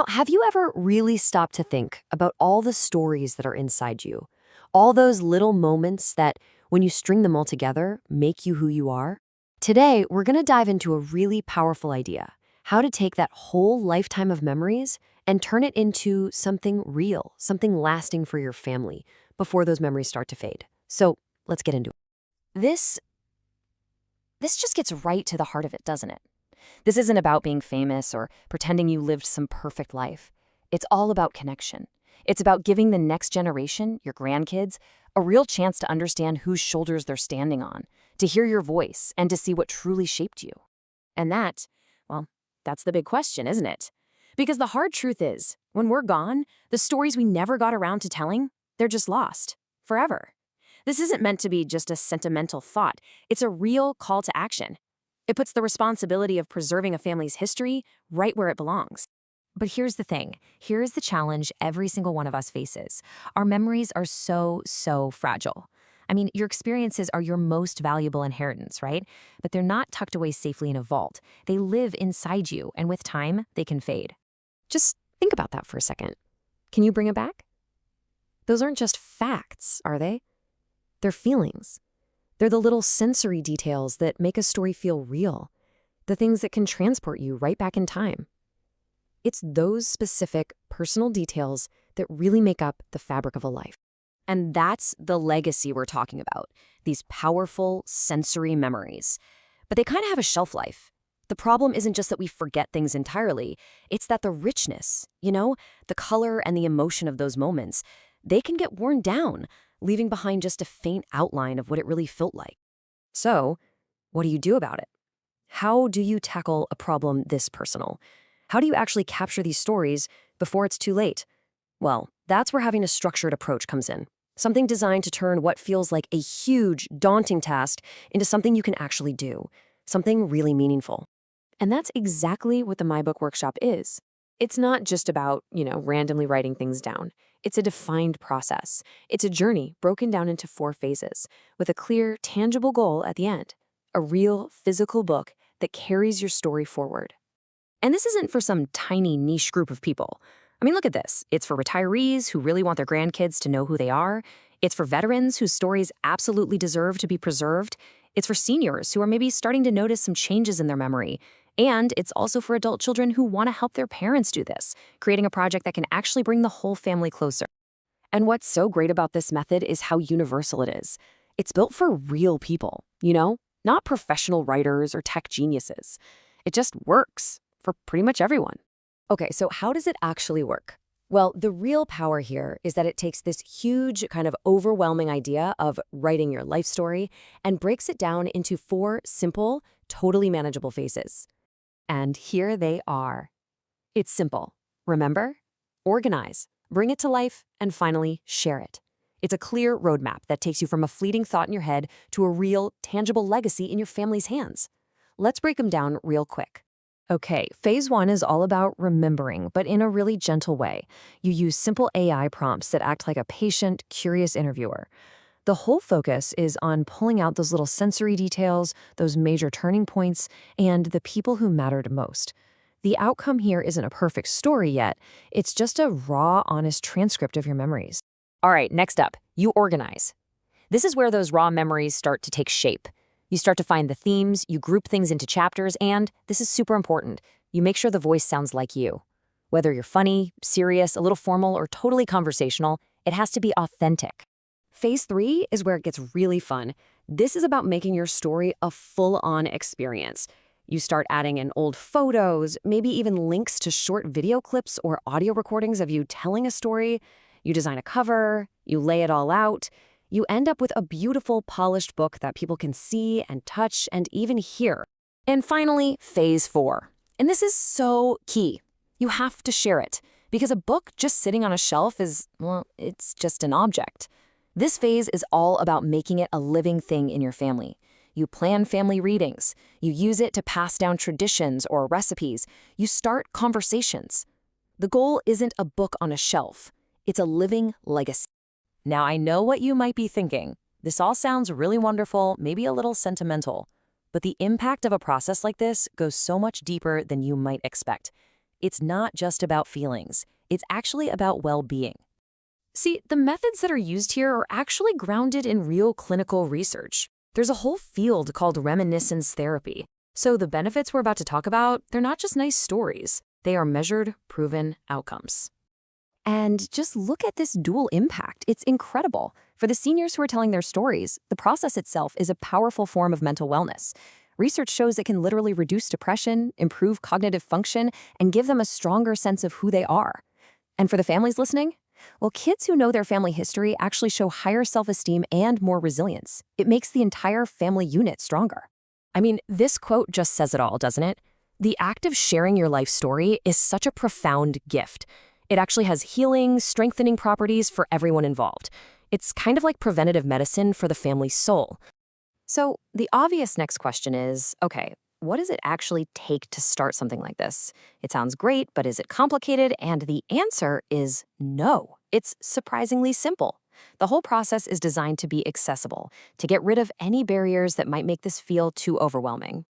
Have you ever really stopped to think about all the stories that are inside you? All those little moments that, when you string them all together, make you who you are? Today, we're going to dive into a really powerful idea: how to take that whole lifetime of memories and turn it into something real, something lasting for your family before those memories start to fade. So let's get into it. This just gets right to the heart of it, doesn't it? This isn't about being famous or pretending you lived some perfect life. It's all about connection. It's about giving the next generation, your grandkids, a real chance to understand whose shoulders they're standing on, to hear your voice, and to see what truly shaped you. And well, that's the big question, isn't it? Because the hard truth is, when we're gone, the stories we never got around to telling, they're just lost. Forever. This isn't meant to be just a sentimental thought. It's a real call to action. It puts the responsibility of preserving a family's history right where it belongs. But here's the thing. Here's the challenge every single one of us faces. Our memories are so fragile. I mean, your experiences are your most valuable inheritance, right? But they're not tucked away safely in a vault. They live inside you, and with time, they can fade. Just think about that for a second. Can you bring it back? Those aren't just facts, are they? They're feelings. They're the little sensory details that make a story feel real, the things that can transport you right back in time. It's those specific personal details that really make up the fabric of a life. And that's the legacy we're talking about, these powerful sensory memories. But they kind of have a shelf life. The problem isn't just that we forget things entirely, it's that the richness, the color and the emotion of those moments, they can get worn down, leaving behind just a faint outline of what it really felt like. So, what do you do about it? How do you tackle a problem this personal? How do you actually capture these stories before it's too late? Well, that's where having a structured approach comes in. Something designed to turn what feels like a huge, daunting task into something you can actually do. Something really meaningful. And that's exactly what the MyBook Workshop is. It's not just about, randomly writing things down. It's a defined process. It's a journey broken down into 4 phases, with a clear, tangible goal at the end. A real, physical book that carries your story forward. And this isn't for some tiny niche group of people. I mean, look at this. It's for retirees who really want their grandkids to know who they are. It's for veterans whose stories absolutely deserve to be preserved. It's for seniors who are maybe starting to notice some changes in their memory. And it's also for adult children who want to help their parents do this, creating a project that can actually bring the whole family closer. And what's so great about this method is how universal it is. It's built for real people, not professional writers or tech geniuses. It just works for pretty much everyone. Okay, so how does it actually work? Well, the real power here is that it takes this huge, kind of overwhelming idea of writing your life story and breaks it down into 4 simple, totally manageable phases. And here they are. It's simple. Remember? Organize, bring it to life, and finally, share it. It's a clear roadmap that takes you from a fleeting thought in your head to a real, tangible legacy in your family's hands. Let's break them down real quick. Okay, phase 1 is all about remembering, but in a really gentle way. You use simple AI prompts that act like a patient, curious interviewer. The whole focus is on pulling out those little sensory details, those major turning points, and the people who mattered most. The outcome here isn't a perfect story yet. It's just a raw, honest transcript of your memories. All right, next up, you organize. This is where those raw memories start to take shape. You start to find the themes, you group things into chapters, and, this is super important, you make sure the voice sounds like you. Whether you're funny, serious, a little formal, or totally conversational, it has to be authentic. Phase 3 is where it gets really fun. This is about making your story a full-on experience. You start adding in old photos, maybe even links to short video clips or audio recordings of you telling a story. You design a cover, you lay it all out. You end up with a beautiful, polished book that people can see and touch and even hear. And finally, phase 4. And this is so key. You have to share it, because a book just sitting on a shelf is, it's just an object. This phase is all about making it a living thing in your family. You plan family readings. You use it to pass down traditions or recipes. You start conversations. The goal isn't a book on a shelf. It's a living legacy. Now, I know what you might be thinking. This all sounds really wonderful, maybe a little sentimental. But the impact of a process like this goes so much deeper than you might expect. it's not just about feelings. It's actually about well-being. See, the methods that are used here are actually grounded in real clinical research. There's a whole field called reminiscence therapy. So the benefits we're about to talk about, they're not just nice stories. They are measured, proven outcomes. And just look at this dual impact. It's incredible. For the seniors who are telling their stories, the process itself is a powerful form of mental wellness. Research shows it can literally reduce depression, improve cognitive function, and give them a stronger sense of who they are. And for the families listening, well, kids who know their family history actually show higher self-esteem and more resilience. It makes the entire family unit stronger. I mean, this quote just says it all, doesn't it? The act of sharing your life story is such a profound gift. It actually has healing, strengthening properties for everyone involved. It's kind of like preventative medicine for the family's soul. So the obvious next question is, okay, what does it actually take to start something like this? It sounds great, but is it complicated? And the answer is no. It's surprisingly simple. The whole process is designed to be accessible, to get rid of any barriers that might make this feel too overwhelming.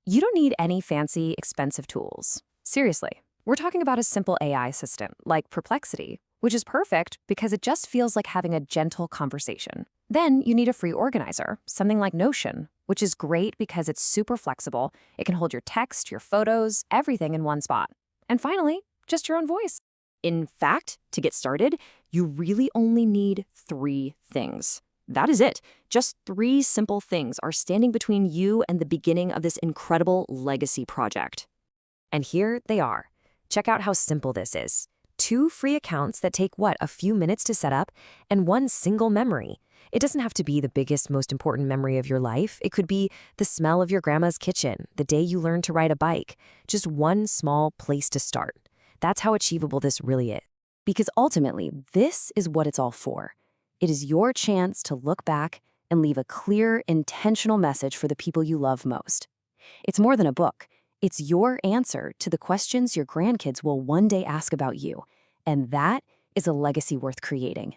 You don't need any fancy, expensive tools. Seriously, we're talking about a simple AI system like Perplexity, which is perfect because it just feels like having a gentle conversation. Then you need a free organizer, something like Notion, which is great because it's super flexible. It can hold your text, your photos, everything in one spot. And finally, just your own voice. In fact, to get started, you really only need 3 things. That is it. Just 3 simple things are standing between you and the beginning of this incredible legacy project. And here they are. Check out how simple this is. 2 free accounts that take, a few minutes to set up, and 1 single memory. It doesn't have to be the biggest, most important memory of your life. It could be the smell of your grandma's kitchen, the day you learned to ride a bike. Just 1 small place to start. That's how achievable this really is. Because ultimately, this is what it's all for. It is your chance to look back and leave a clear, intentional message for the people you love most. It's more than a book. It's your answer to the questions your grandkids will one day ask about you. And that is a legacy worth creating.